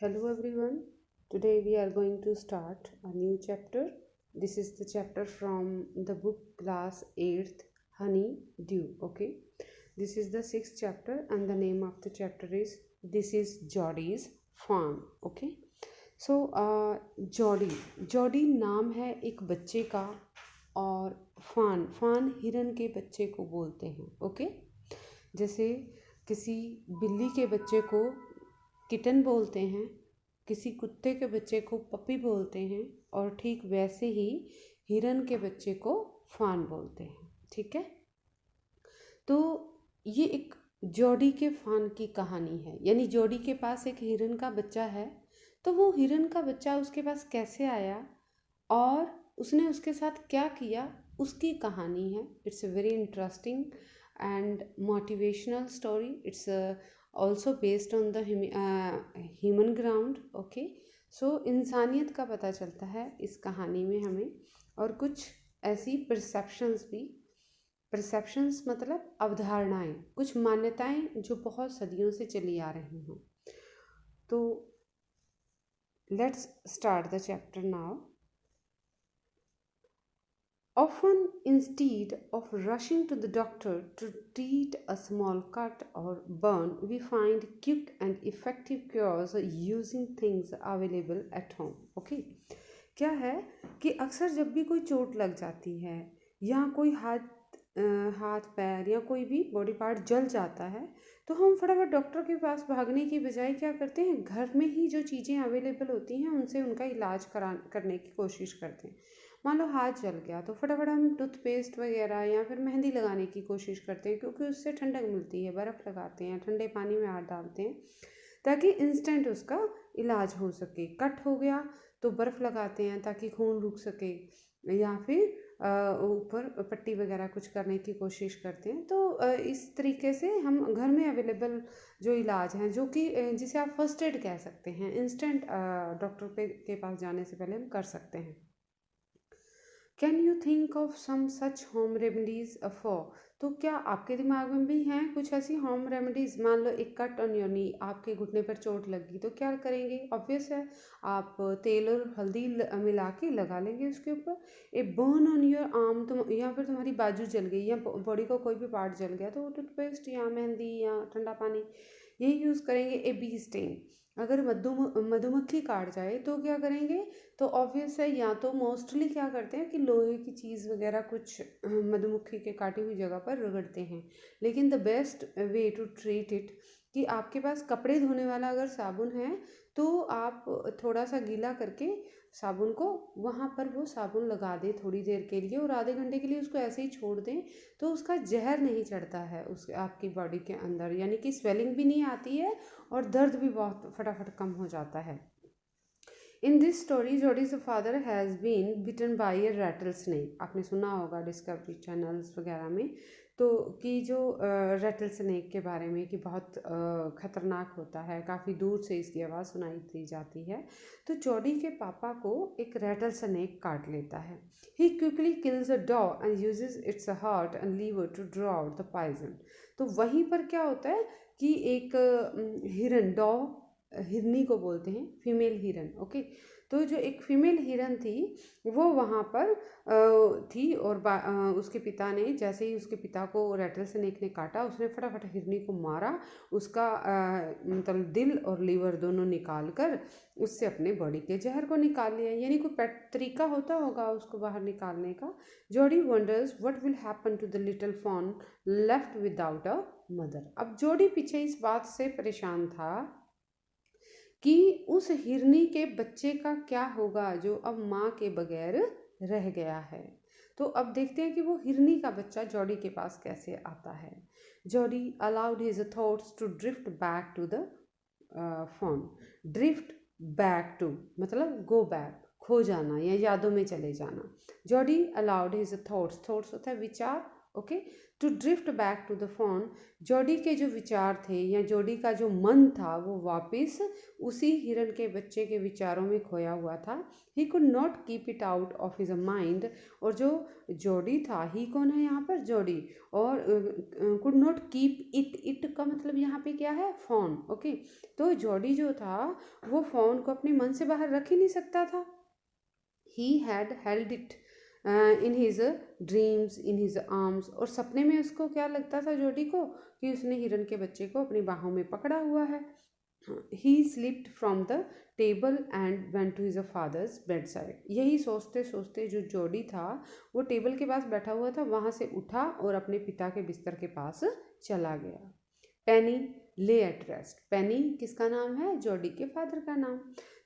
Hello everyone. Today we are going to start a new chapter. This is the chapter from the book class 8th Honey Dew. Okay. This is the 6th chapter and the name of the chapter is This is Jodie's Farm. Okay. So Jordi नाम है एक बच्चे का और फान हिरन के बच्चे को बोलते हैं. ओके. जैसे किसी बिल्ली के बच्चे को किटन बोलते हैं, किसी कुत्ते के बच्चे को पपी बोलते हैं और ठीक वैसे ही हिरन के बच्चे को फान बोलते हैं. ठीक है. तो ये एक जॉडी के फान की कहानी है. यानी जॉडी के पास एक हिरन का बच्चा है. तो वो हिरन का बच्चा उसके पास कैसे आया और उसने उसके साथ क्या किया, उसकी कहानी है. It's a very interesting and motivational story. It's also based on the human ground. Okay. So इंसानियत का पता चलता है इस कहानी में हमें, और कुछ ऐसी परसेप्शंस मतलब अवधारणाएं, कुछ मान्यताएं जो बहुत सदियों से चली आ रही हों. तो let's start the chapter now. Often, instead of rushing to the doctor to treat a small cut or burn, we find quick and effective cures using things available at home. Okay? क्या है कि अक्सर जब भी कोई चोट लग जाती है या कोई हाथ पैर या कोई भी बॉडी पार्ट जल जाता है, तो हम फटाफट डॉक्टर के पास भागने की बजाय क्या करते हैं, घर में ही जो चीज़ें अवेलेबल होती हैं उनसे उनका इलाज करने की कोशिश करते हैं. मान लो हाथ जल गया तो फटाफट हम टूथपेस्ट वगैरह या फिर मेहंदी लगाने की कोशिश करते हैं, क्योंकि उससे ठंडक मिलती है. बर्फ़ लगाते हैं, ठंडे पानी में हाथ डालते हैं ताकि इंस्टेंट उसका इलाज हो सके. कट हो गया तो बर्फ़ लगाते हैं ताकि खून रुक सके, या फिर ऊपर पट्टी वगैरह कुछ करने की कोशिश करते हैं. तो इस तरीके से हम घर में अवेलेबल जो इलाज हैं, जो कि जिसे आप फर्स्ट एड कह सकते हैं, इंस्टेंट डॉक्टर के पास जाने से पहले हम कर सकते हैं. Can you think of some such home remedies for. तो क्या आपके दिमाग में भी हैं कुछ ऐसी होम रेमेडीज़. मान लो एक कट ऑन योर नी, आपके घुटने पर चोट लगी तो क्या करेंगे. ऑब्वियस है, आप तेल और हल्दी मिला के लगा लेंगे उसके ऊपर. A burn on your arm, तुम या फिर तुम्हारी बाजू जल गई या बॉडी का कोई भी पार्ट जल गया, तो टूथपेस्ट या मेहंदी या ठंडा पानी यही यूज़ करेंगे. ए बी स्टिंग, अगर मधुमक्खी काट जाए तो क्या करेंगे. तो ऑब्वियस है, या तो मोस्टली क्या करते हैं कि लोहे की चीज़ वगैरह कुछ मधुमक्खी के काटी हुई जगह पर रगड़ते हैं. लेकिन the best way to treat it, कि आपके पास कपड़े धोने वाला अगर साबुन है तो आप थोड़ा सा गीला करके साबुन को वहाँ पर वो साबुन लगा दें थोड़ी देर के लिए, और आधे घंटे के लिए उसको ऐसे ही छोड़ दें. तो उसका जहर नहीं चढ़ता है उस आपकी बॉडी के अंदर, यानी कि स्वेलिंग भी नहीं आती है और दर्द भी बहुत फटाफट कम हो जाता है. In this story, Jody's father has been bitten by a rattlesnake. आपने सुना होगा डिस्कवरी चैनल्स वगैरह में, तो कि जो रैटल स्नेक के बारे में कि बहुत ख़तरनाक होता है, काफ़ी दूर से इसकी आवाज़ सुनाई दी जाती है. तो जॉडी के पापा को एक रैटल स्नेक काट लेता है. ही quickly kills a doe and uses its heart and liver to draw out the poison. तो वहीं पर क्या होता है कि एक हिरन, डॉ हिरनी को बोलते हैं, फीमेल हिरन. ओके. तो जो एक फीमेल हिरन थी वो वहाँ पर थी, और उसके पिता ने, जैसे ही उसके पिता को रैटल स्नेक ने काटा, उसने फटाफट हिरनी को मारा, उसका मतलब दिल और लीवर दोनों निकाल कर उससे अपने बॉडी के जहर को निकाल लिया. यानी कोई तरीका होता होगा उसको बाहर निकालने का. Jody wonders what will happen to the little fawn left without a mother. अब जॉडी पीछे इस बात से परेशान था कि उस हिरनी के बच्चे का क्या होगा जो अब माँ के बगैर रह गया है. तो अब देखते हैं कि वो हिरनी का बच्चा जॉडी के पास कैसे आता है. Jody allowed his thoughts to drift back to the form. Drift back to मतलब गो बैक, खो जाना या यादों में चले जाना. जॉडी अलाउड हिज थॉट्स होता है विचार, okay. To drift back to the fawn, Jody के जो विचार थे या जॉडी का जो मन था वो वापस उसी हिरन के बच्चे के विचारों में खोया हुआ था। He could not keep it out of his mind, और जो जॉडी था, ही कौन है यहाँ पर, जॉडी, और could not keep it, it का मतलब यहाँ पे क्या है, फोन। ओके, तो जॉडी जो था वो फोन को अपने मन से बाहर रख ही नहीं सकता था। He had held it in his dreams, in his arms, और सपने में उसको क्या लगता था जॉडी को कि उसने हिरन के बच्चे को अपनी बाहों में पकड़ा हुआ है। He slipped from the table and went to his father's bedside. यही सोचते सोचते जो जॉडी था वो टेबल के पास बैठा हुआ था, वहाँ से उठा और अपने पिता के बिस्तर के पास चला गया। पेनी ले एट रेस्ट, पेनी किसका नाम है, जॉडी के फादर का नाम।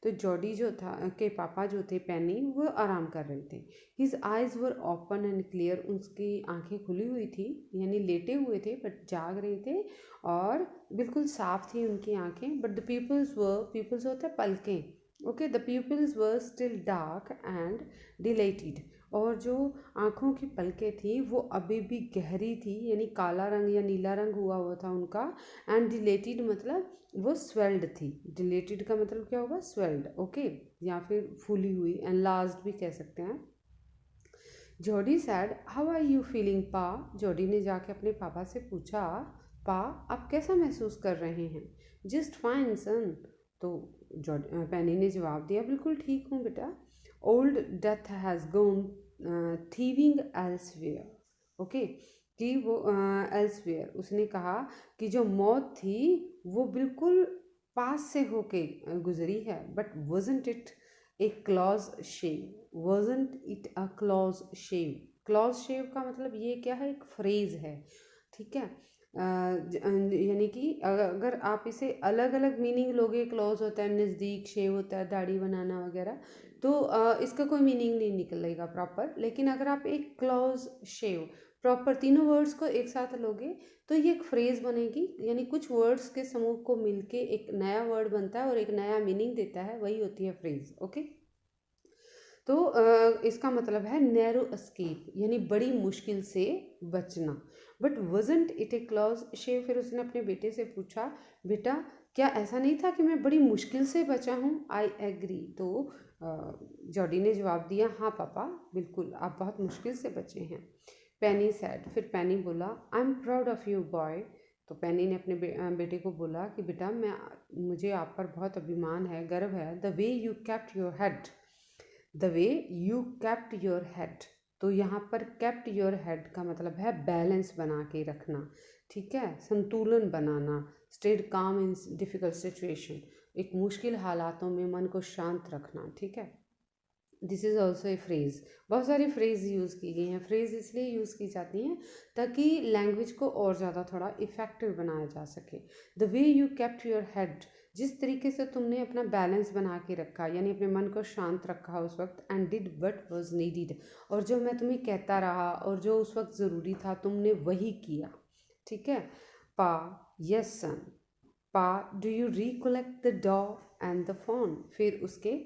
तो जॉडी जो था के पापा जो थे पेनी, वो आराम कर रहे थे। His eyes were open and clear, उसकी आंखें खुली हुई थी, यानी लेटे हुए थे बट जाग रहे थे, और बिल्कुल साफ थी उनकी आंखें। But the pupils were, pupils होता है पलकें, okay, the pupils were still dark and dilated, और जो आँखों की पलकें थी वो अभी भी गहरी थी, यानी काला रंग या नीला रंग हुआ था उनका। एंड डिलेटेड मतलब वो स्वेल्ड थी, डिलेटेड का मतलब क्या होगा, स्वेल्ड, ओके, या फिर फूली हुई, एनलार्ज्ड भी कह सकते हैं। Jody said, how are you feeling pa, Jody ने जाके अपने पापा से पूछा, पा आप कैसा महसूस कर रहे हैं। जस्ट फाइन सन, तो पेनी ने जवाब दिया, बिल्कुल ठीक हूँ बेटा। Old death has gone thieving elsewhere, okay, कि वो एल्सवेयर, उसने कहा कि जो मौत थी वो बिल्कुल पास से होके गुजरी है। But wasn't it a close shave, wasn't it a close shave, close shave का मतलब ये क्या है, एक फ्रेज है, ठीक है। यानी कि अगर आप इसे अलग अलग मीनिंग लोगे, क्लॉज होता है नज़दीक, शेव होता है दाढ़ी बनाना वगैरह, तो इसका कोई मीनिंग नहीं निकलेगा प्रॉपर। लेकिन अगर आप एक क्लॉज शेव प्रॉपर तीनों वर्ड्स को एक साथ लोगे तो ये एक फ्रेज बनेगी, यानी कुछ वर्ड्स के समूह को मिलके एक नया वर्ड बनता है और एक नया मीनिंग देता है, वही होती है फ्रेज, ओके। तो इसका मतलब है नैरो एस्केप, यानी बड़ी मुश्किल से बचना। बट वजंट इट ए क्लॉज शेव, फिर उसने अपने बेटे से पूछा, बेटा क्या ऐसा नहीं था कि मैं बड़ी मुश्किल से बचा हूँ। आई एग्री, तो जॉडी ने जवाब दिया, हाँ पापा बिल्कुल आप बहुत मुश्किल से बचे हैं। पेनी सैड, फिर पेनी बोला, I am proud of you boy, तो पेनी ने अपने बेटे को बोला कि बेटा मुझे आप पर बहुत अभिमान है, गर्व है। The way you kept your head, the way you kept your head, तो यहाँ पर केप्ट योर हेड का मतलब है बैलेंस बना के रखना, ठीक है, संतुलन बनाना, स्टेड काम इन डिफ़िकल्ट सिचुएशन, एक मुश्किल हालातों में मन को शांत रखना, ठीक है। This is also a phrase, बहुत सारी फ्रेज़ यूज़ की गई हैं। फ्रेज़ इसलिए यूज़ की जाती हैं ताकि लैंग्वेज को और ज़्यादा थोड़ा इफ़ेक्टिव बनाया जा सके। The way you kept your head, जिस तरीके से तुमने अपना बैलेंस बना के रखा, यानी अपने मन को शांत रखा उस वक्त, and did what was needed, और जो मैं तुम्हें कहता रहा और जो उस वक्त ज़रूरी था तुमने वही किया, ठीक है। पा, यस सन, पा डू यू रिकलेक्ट द डॉ एंड द फोन, फिर उसके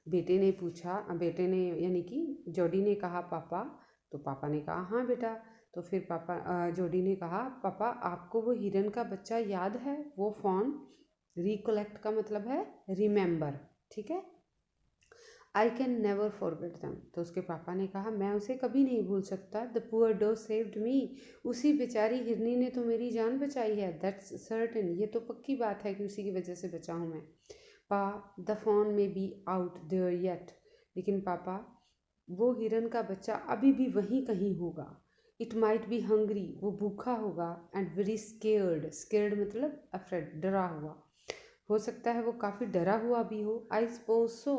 बेटे ने पूछा, बेटे ने यानी कि जॉडी ने कहा पापा, तो पापा ने कहा हाँ बेटा। तो फिर पापा जॉडी ने कहा, पापा आपको वो हिरन का बच्चा याद है, वो फ़ोन, रिकलेक्ट का मतलब है रिमेंबर, ठीक है। I can never forget them, तो उसके पापा ने कहा मैं उसे कभी नहीं भूल सकता। The poor dog saved me, उसी बेचारी हिरनी ने तो मेरी जान बचाई है। दैट्स सर्टेन, ये तो पक्की बात है कि उसी की वजह से बचा हूँ मैं। पा, द फोन में बी आउट देयर येट, लेकिन पापा वो हिरन का बच्चा अभी भी वहीं कहीं होगा। इट माइट बी हंग्री, वो भूखा होगा, एंड वेरी स्केयर्ड, स्केयर्ड मतलब अफ्रेड, डरा हुआ, हो सकता है वो काफ़ी डरा हुआ भी हो। आई सपोज सो,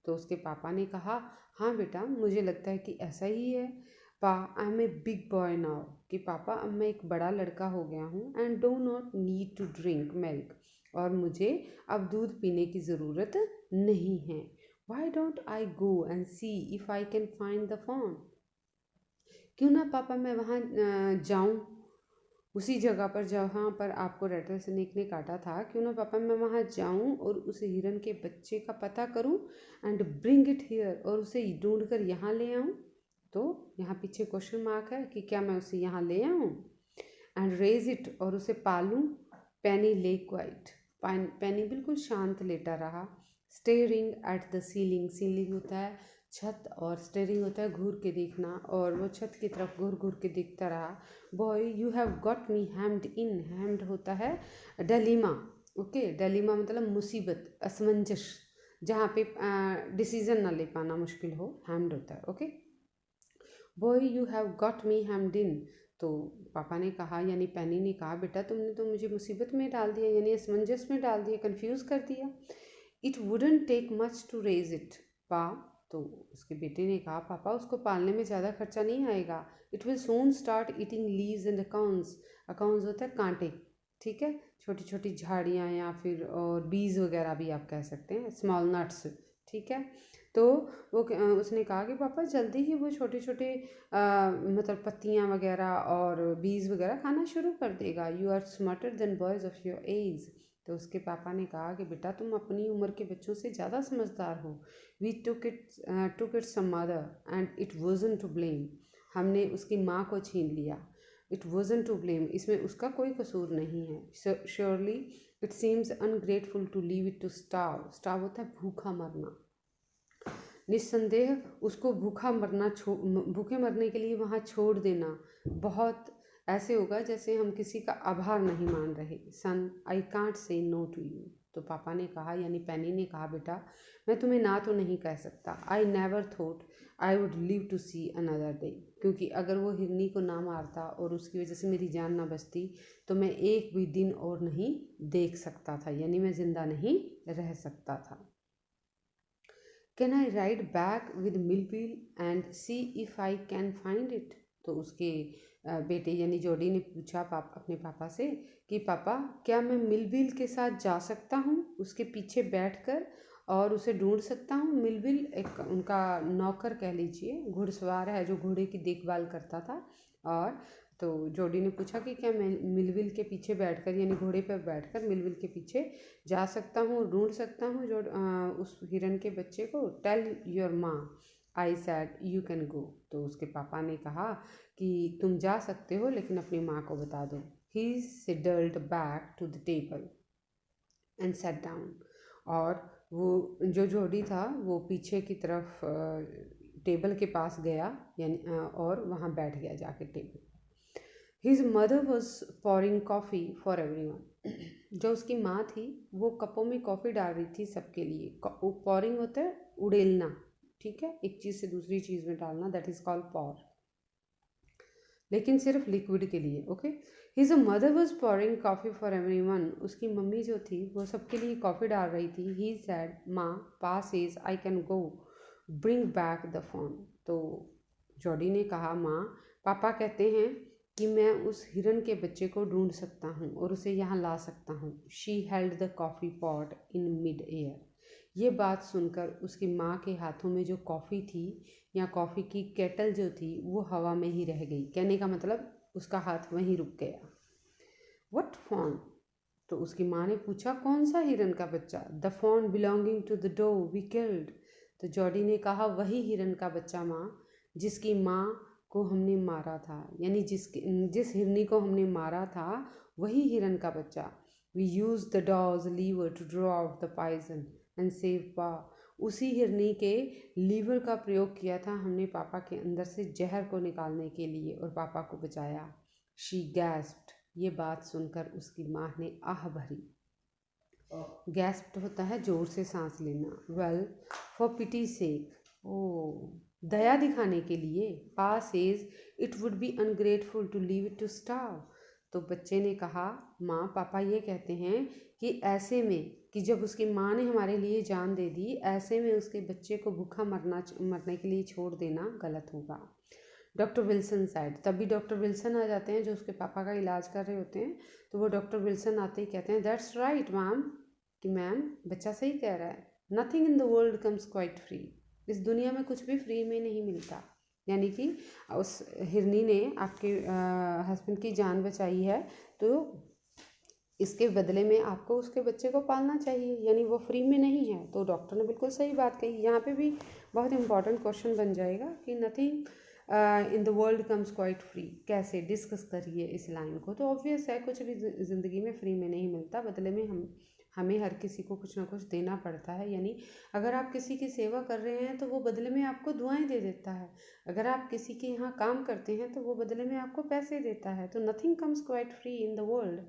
तो उसके पापा ने कहा हाँ बेटा मुझे लगता है कि ऐसा ही है। Pa, I am a big boy now, कि पापा अब मैं एक बड़ा लड़का हो गया हूँ, and do not need to drink milk, और मुझे अब दूध पीने की ज़रूरत नहीं है। Why don't I go and see if I can find the fawn, क्यों ना पापा मैं वहाँ जाऊँ, उसी जगह पर जहाँ पर आपको रेटल स्नेक ने काटा था, क्यों ना पापा मैं वहाँ जाऊँ और उस हिरन के बच्चे का पता करूँ, एंड ब्रिंग इट हियर, और उसे ढूंढ कर यहाँ ले आऊँ। तो यहाँ पीछे क्वेश्चन मार्क है कि क्या मैं उसे यहाँ ले आऊँ, एंड रेज इट, और उसे पालूँ। पेनी ले क्वाइट, पेनी बिल्कुल शांत लेटा रहा। Staring at the ceiling, ceiling होता है छत और स्टेयरिंग होता है घूर के देखना, और वो छत की तरफ घूर घूर के देखता रहा। Boy you have got me hemmed in, hemmed होता है डलीमा, ओके, डलीमा मतलब मुसीबत, असमंजस, जहाँ पे डिसीजन ना ले पाना मुश्किल हो, हैम्ड होता है, okay. Boy you have got me hemmed in, तो पापा ने कहा यानी पेनी ने कहा, बेटा तुमने तो मुझे मुसीबत में डाल दिया, यानी असमंजस में डाल दिया, कंफ्यूज कर दिया। It wouldn't take much to raise it pa, तो उसके बेटे ने कहा, पापा उसको पालने में ज़्यादा खर्चा नहीं आएगा। It will soon start eating leaves and accounts, accounts होता है कांटे, ठीक है, छोटी छोटी झाड़ियाँ या फिर और बीज वगैरह भी आप कह सकते हैं, स्मॉल नट्स, ठीक है। तो वो उसने कहा कि पापा जल्दी ही वो छोटे छोटे मतलब पत्तियाँ वगैरह और बीज वगैरह खाना शुरू कर देगा। You are smarter than boys of your age, तो उसके पापा ने कहा कि बेटा तुम अपनी उम्र के बच्चों से ज़्यादा समझदार हो। We took it some mother and it wasn't to blame, हमने उसकी माँ को छीन लिया। इट वॉजंट टू ब्लेम, इसमें उसका कोई कसूर नहीं है। Surely it seems ungrateful to leave it to starve, starve होता है भूखा मरना, निस्संदेह उसको भूखे मरने के लिए वहाँ छोड़ देना बहुत ऐसे होगा जैसे हम किसी का आभार नहीं मान रहे। Son I can't say no to you, तो पापा ने कहा यानी पेनी ने कहा, बेटा मैं तुम्हें ना तो नहीं कह सकता। I never thought I would live to see another day, क्योंकि अगर वो हिरनी को ना मारता और उसकी वजह से मेरी जान ना बचती तो मैं एक भी दिन और नहीं देख सकता था, यानी मैं ज़िंदा नहीं रह सकता था। Can I ride back with Millville and see if I can find it, तो उसके बेटे यानी जोडी ने पूछा अपने पापा से कि पापा क्या मैं मिलविल के साथ जा सकता हूँ, उसके पीछे बैठकर और उसे ढूंढ सकता हूँ। मिलविल एक उनका नौकर कह लीजिए, घुड़सवार है जो घोड़े की देखभाल करता था। और तो जोडी ने पूछा कि क्या मैं मिलविल के पीछे बैठकर यानी घोड़े पर बैठकर मिलविल के पीछे जा सकता हूँ, ढूंढ सकता हूँ जो उस हिरन के बच्चे को। टेल योर माँ आई सैड यू कैन गो, तो उसके पापा ने कहा कि तुम जा सकते हो लेकिन अपनी माँ को बता दो। He settled back to the table and set down, और वो जो जोड़ी था वो पीछे की तरफ टेबल के पास गया यानी और वहाँ बैठ गया जाके table. His mother was pouring coffee for everyone, जो उसकी माँ थी वो कपों में कॉफ़ी डाल रही थी सबके लिए। पॉरिंग होता है उड़ेलना, ठीक है, एक चीज़ से दूसरी चीज़ में डालना, दैट इज़ कॉल्ड पॉर, लेकिन सिर्फ लिक्विड के लिए, okay. His mother was pouring coffee for everyone, उसकी मम्मी जो थी वो सबके लिए कॉफ़ी डाल रही थी। He said ma pa's is I can go bring back the fawn, तो जॉडी ने कहा माँ पापा कहते हैं कि मैं उस हिरन के बच्चे को ढूंढ सकता हूँ और उसे यहाँ ला सकता हूँ। She held the coffee pot in mid air, ये बात सुनकर उसकी माँ के हाथों में जो कॉफ़ी थी या कॉफ़ी की केटल जो थी वो हवा में ही रह गई, कहने का मतलब उसका हाथ वहीं रुक गया। व्हाट फॉन, तो उसकी माँ ने पूछा कौन सा हिरन का बच्चा। The fawn belonging to the doe we killed, तो जॉडी ने कहा वही हिरन का बच्चा माँ जिसकी माँ को हमने मारा था, यानी जिस हिरनी को हमने मारा था वही हिरन का बच्चा। We use the doe's liver to draw out the poison and save pa, उसी हिरनी के लीवर का प्रयोग किया था हमने पापा के अंदर से जहर को निकालने के लिए और पापा को बचाया। शी गैस्प्ड, ये बात सुनकर उसकी माँ ने आह भरी। गैस्प्ड होता है जोर से सांस लेना। वेल फॉर पिटी सेक, ओ दया दिखाने के लिए। Pa says it would be ungrateful to leave it to starve, तो बच्चे ने कहा माँ पापा ये कहते हैं कि ऐसे में कि जब उसकी माँ ने हमारे लिए जान दे दी, ऐसे में उसके बच्चे को भूखा मरने के लिए छोड़ देना गलत होगा। डॉक्टर विल्सन साइड, तभी डॉक्टर विल्सन आ जाते हैं जो उसके पापा का इलाज कर रहे होते हैं, तो वो डॉक्टर विल्सन आते ही कहते हैं दैट्स राइट मैम, कि मैम बच्चा सही कह रहा है। Nothing in the world comes quite free, इस दुनिया में कुछ भी फ्री में नहीं मिलता, यानी कि उस हिरनी ने आपके हस्बैंड की जान बचाई है तो इसके बदले में आपको उसके बच्चे को पालना चाहिए, यानी वो फ्री में नहीं है। तो डॉक्टर ने बिल्कुल सही बात कही। यहाँ पे भी बहुत इंपॉर्टेंट क्वेश्चन बन जाएगा कि nothing in the world comes quite free. कैसे, डिस्कस करिए इस लाइन को। तो ऑब्वियस है कुछ भी ज़िंदगी में फ्री में नहीं मिलता, बदले में हमें हर किसी को कुछ ना कुछ देना पड़ता है। यानी अगर आप किसी की सेवा कर रहे हैं तो वो बदले में आपको दुआएं दे देता है। अगर आप किसी के यहाँ काम करते हैं तो वो बदले में आपको पैसे देता है। तो nothing comes quite free in the world.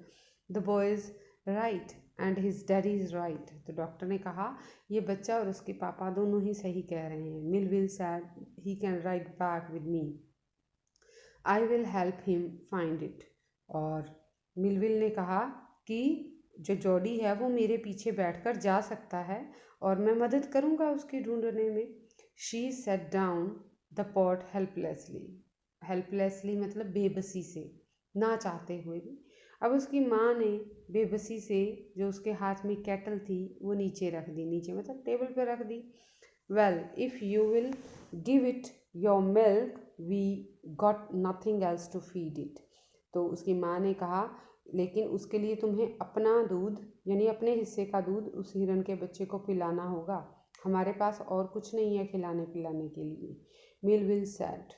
The boy is right and his daddy is right. तो डॉक्टर ने कहा ये बच्चा और उसके पापा दोनों ही सही कह रहे हैं। Millville sad he can write back with me, I will help him find it. और मिलविल ने कहा कि जो जॉडी है वो मेरे पीछे बैठकर जा सकता है और मैं मदद करूँगा उसकी ढूंढने में। She said down the pot helplessly. Helplessly मतलब बेबसी से, ना चाहते हुए भी। अब उसकी माँ ने बेबसी से जो उसके हाथ में केटल थी वो नीचे रख दी, नीचे मतलब टेबल पर रख दी। Well if you will give it your milk we got nothing else to feed it. तो उसकी माँ ने कहा लेकिन उसके लिए तुम्हें अपना दूध यानी अपने हिस्से का दूध उस हिरन के बच्चे को पिलाना होगा, हमारे पास और कुछ नहीं है खिलाने पिलाने के लिए। Millwheel said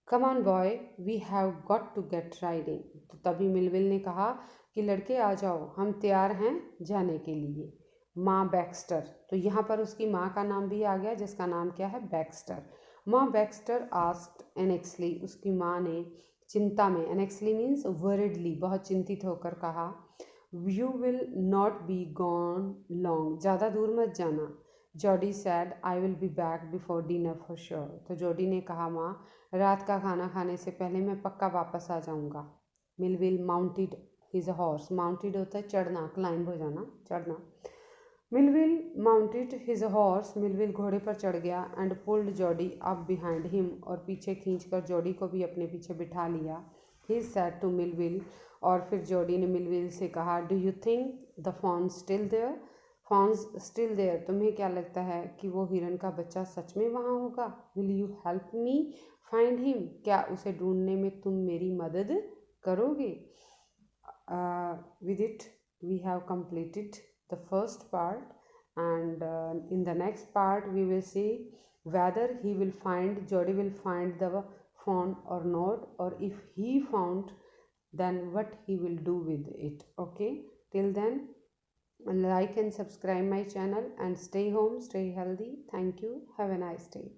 come on boy we have got to get riding. तो तभी मिलविल ने कहा कि लड़के आ जाओ, हम तैयार हैं जाने के लिए। माँ बैक्स्टर, तो यहाँ पर उसकी माँ का नाम भी आ गया जिसका नाम क्या है, बैक्स्टर। माँ बैक्स्टर आस्क्ड एनेक्सली, उसकी माँ ने चिंता में, एनेक्सली मीन्स वरिडली, बहुत चिंतित होकर कहा you will not be gone long, ज़्यादा दूर मत जाना। Jordi sad I will be back before dinner for sure. तो जॉडी ने कहा माँ रात का खाना खाने से पहले मैं पक्का वापस आ जाऊँगा। Millville mounted his horse, mounted होता है चढ़ना, क्लाइंब हो जाना, चढ़ना। Millville mounted his horse, Millville घोड़े पर चढ़ गया and pulled Jordi up behind him, और पीछे खींचकर जॉडी को भी अपने पीछे बिठा लिया। ही सैड टू मिलविल, और फिर जॉडी ने मिलविल से कहा do you think the fawn still there, fawns still there, तुम्हें क्या लगता है कि वो हिरन का बच्चा सच में वहाँ होगा। Will you help me find him, क्या उसे ढूंढने में तुम मेरी मदद करोगे। with it we have completed the first part, and in the next part we will see whether Jody will find the fawn or not, or if he found then what he will do with it. Okay, till then like and subscribe my channel and stay home, stay healthy. Thank you, have a nice day.